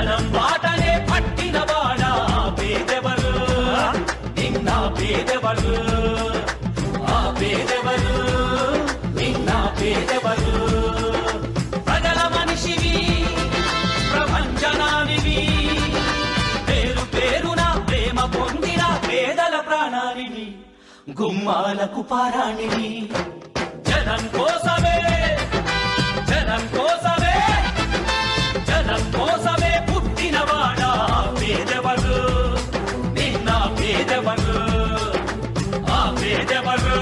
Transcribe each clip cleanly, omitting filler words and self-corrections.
జనం బాటనే పట్టినవాడా పేదెవరు నిన్న పేదెవరు ఆ పేదెవరు నిన్న పేదెవరు ప్రజల మనిషివి ప్రపంచనానివి పేరు పేరున ప్రేమ పొందిన పేదల ప్రాణానివి గుమ్మాలకు పారాణివి జనం కోసమే జనం కోసమే జనం కోసమే పుట్టినవాడా పేదెవరు నిన్న పేదెవరు ఆ పేదెవరు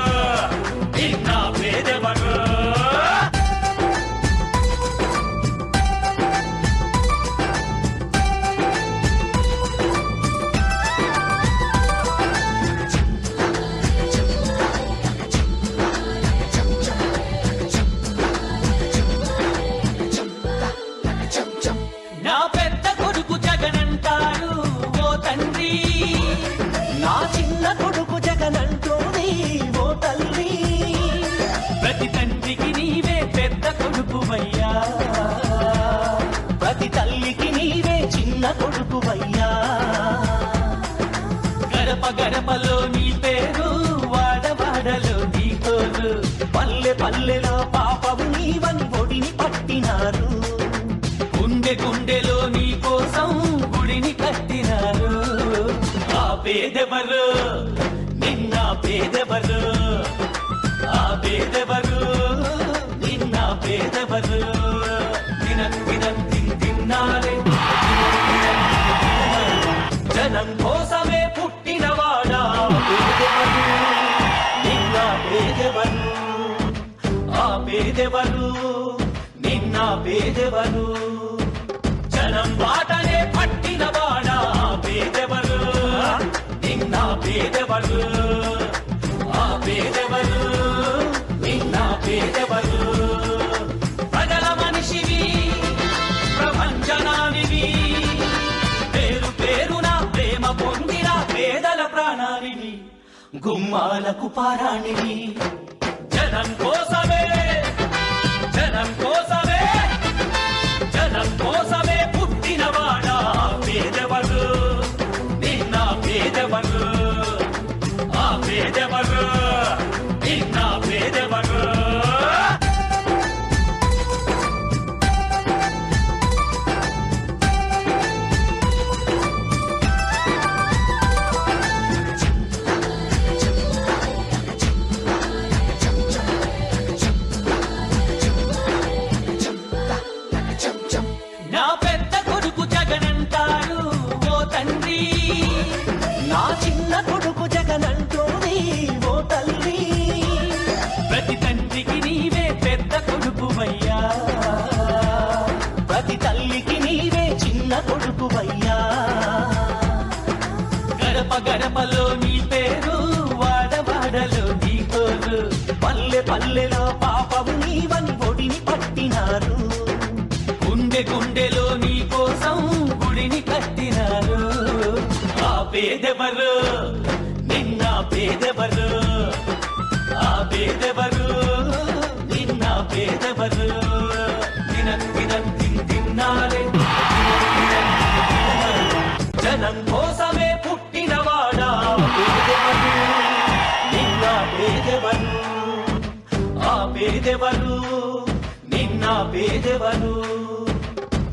నిన్న పేదెవరు నా పెద్ద కొడుకు జగనంటారు ఓ తండ్రి నా చిన్న కొడుకు జగనంటోని ఓ తల్లి ప్రతి తండ్రికి నీవే పెద్ద కొడుకువయ్యా ప్రతి తల్లికి నీవే చిన్న కొడుకువయ్యా గడప గడపలో నీ పేరు వాడవాడలో నీ కోరు పల్లె పల్లెలో పాపము నీవని ఒడిని పట్టినారు గుండె గుండెలో నీ కోసం గుడిని కట్టినారు ఆ పేదెవరు నిన్న పేదెవరు ఆ పేదెవరు నిన్న పేదెవరు తిన్నారే జనం కోసమే పుట్టినవాడా పేదెవరు నిన్న పేదెవరు ఆ పేదెవరు నిన్న పేదెవరు జనం బాటనే పట్టినవాడా పేదెవరు నిన్న పేదెవరు ఆ పేదెవరు నిన్న పేదెవరు ప్రజల మనిషివి ప్రపంచనానివి పేరు పేరున ప్రేమ పొందిన పేదల ప్రాణానివి గుమ్మాలకు పారాణివి జనం కోసమే జనం కోసమే జనం కోసమే పుట్టినవాడా పేదెవరు నిన్న పేదెవరు ఆ పేదెవరు నిన్న పేదెవరు నా పెద్ద కొడుకు జగనంటారు ఓ తండ్రి నా చిన్న కొడుకు జగనంటోని ఓ తల్లి ప్రతి తండ్రికి నీవే పెద్ద కొడుకువయ్యా ప్రతి తల్లికి నీవే చిన్న కొడుకువయ్యా గడప గడపలో నీ పేరు వాడవాడలో నీ కోరు పల్లె పల్లెలో పాపము నీవని ఒడిని పట్టినారు గుండె గుండెలో నీ కోసం గుడిని కట్టినారు ఆ పేదెవరు నిన్న పేదెవరు ఆ పేదెవరు నిన్న పేదెవరు తిన్నారే జనం కోసమే పుట్టినవాడా పేదెవరు నిన్న పేదెవరు ఆ పేదెవరు నిన్న పేదెవరు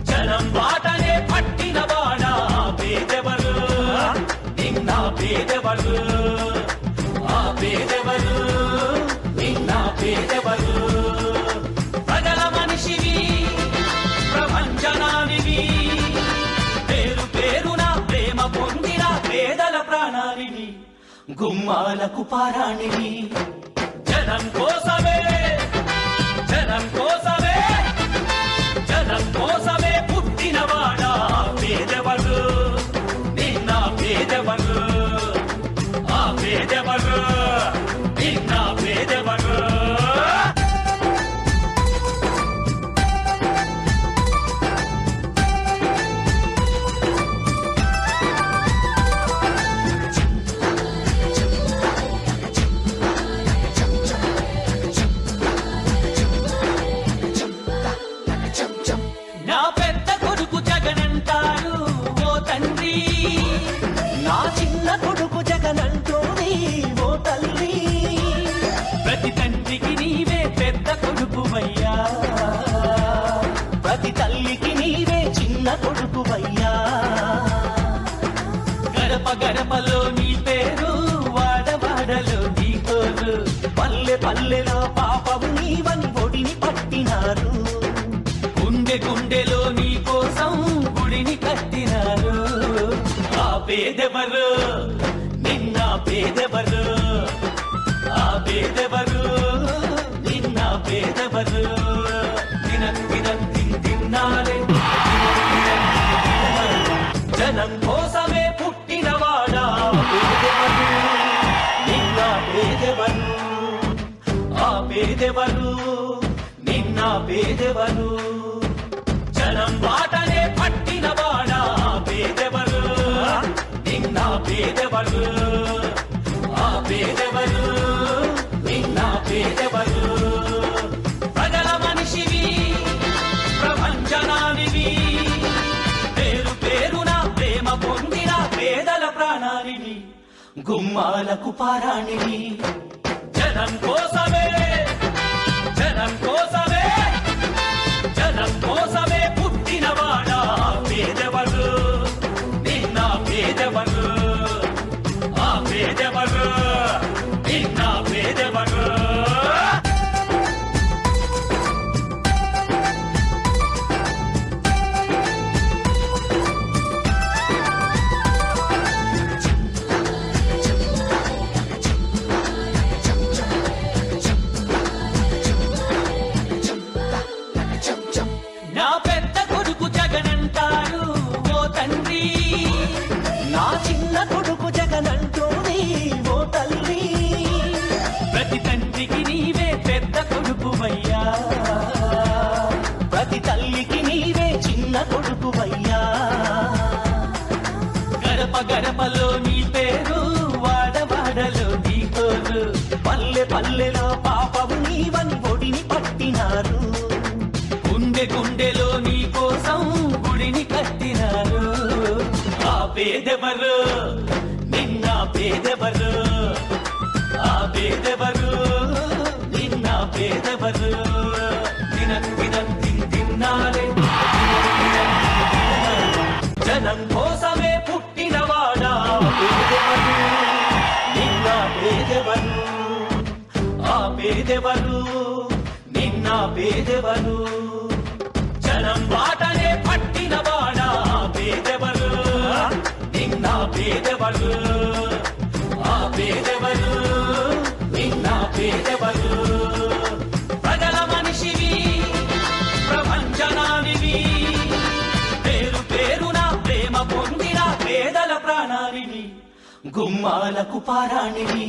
జనం బాటనే పట్టినవాడా పేదెవరు నిన్న పేదెవరు ఆ పేదెవరు నిన్న పేదెవరు ప్రజల మనిషివి ప్రపంచనానివి పేరు పేరున ప్రేమ పొందిన పేదల ప్రాణానివి గుమ్మాలకు పారాణివి జనం కోసమే జనం కోసమే జనం కోసమే పుట్టినవాడా పేదెవరు నిన్న పేదెవరు ఆ పేదెవరు నిన్న పేదెవరు నా కొడుకువయ్యా గడప గడపలో నీ పేరు వాడవాడలో నీ కోరు పల్లె పల్లెలో పాపవు నీవని ఒడిని పట్టినారు గుండె గుండెలో నీ కోసం గుడిని కట్టినారు ఆ పేదెవరు నిన్న పేదెవరు ఆ పేదెవరు నిన్న పేదెవరు తిన్నాలే జనం కోసమే పుట్టినవాడా పేదెవరు నిన్న పేదెవరు ఆ పేదెవరు నిన్న పేదెవరు జనం బాటనే పట్టినవాడా పేదెవరు నిన్న పేదెవరు ఆ పేదెవరు నిన్న పేదెవరు ప్రజల మనిషివి ప్రపంచనానివి పేరు పేరున ప్రేమ పొందిన పేదల ప్రాణానివి గుమ్మాలకు పారాణివి జనం కోసమే జనం కోసమే జనం కోసమే పుట్టినవాడా పేదెవరు నిన్న పేదెవరు ఆ పేదెవరు నిన్న పేదెవరు నా పెద్ద కొడుకు జగనంటారు ఓ తండ్రి నా చిన్న కొడుకు జగనంటోని ఓ తల్లి ప్రతి తండ్రికి నీవే పెద్ద కొడుకువయ్యా ప్రతి తల్లికి నీవే చిన్న కొడుకువయ్యా గడప గడపలో నీ పేరు వాడవాడలో నీ కోరు పల్లె పల్లెలో పాపవు నీవని ఒడిని పట్టినారు గుండె గుండెలో నీ కోసం గుడిని కట్టినారు ఆ పేదెవరు నిన్న పేదెవరు ఆ పేదెవరు నిన్న పేదెవరు తిన్నాలే జనం కోసమే పుట్టినవాడా పేదెవరు నిన్న పేదెవరు ఆ పేదెవరు నిన్న పేదెవరు జనం బాటనే పట్టినవాడా పేదెవరు నిన్న పేదెవరు ఆ పేదెవరు నిన్న పేదెవరు ప్రజల మనిషివి ప్రపంచనానివి పేరు పేరున ప్రేమ పొందిన పేదల ప్రాణానివి గుమ్మాలకు పారాణివి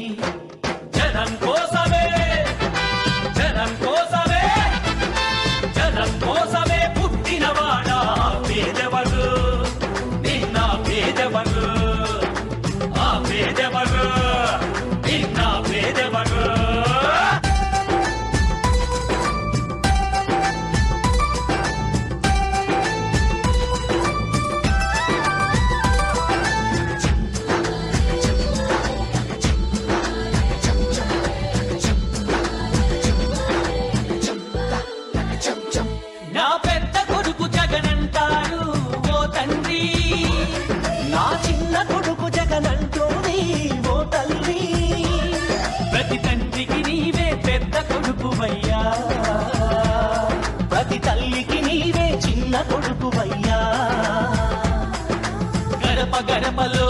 జనం కోసమే జనం కోసమే జనం కోసమే పుట్టినవాడా పేదెవరు నిన్న పేదెవరు ఆ పేదెవరు నిన్న పేదెవరు నా పెద్ద కొడుకు జగనంటారు ఓ తండ్రి నా చిన్న కొడుకు జగనంటోని ఓ తల్లి ప్రతి తండ్రికి నీవే పెద్ద కొడుకువయ్యా ప్రతి తల్లికి నీవే చిన్న కొడుకువయ్యా గడప గడపలో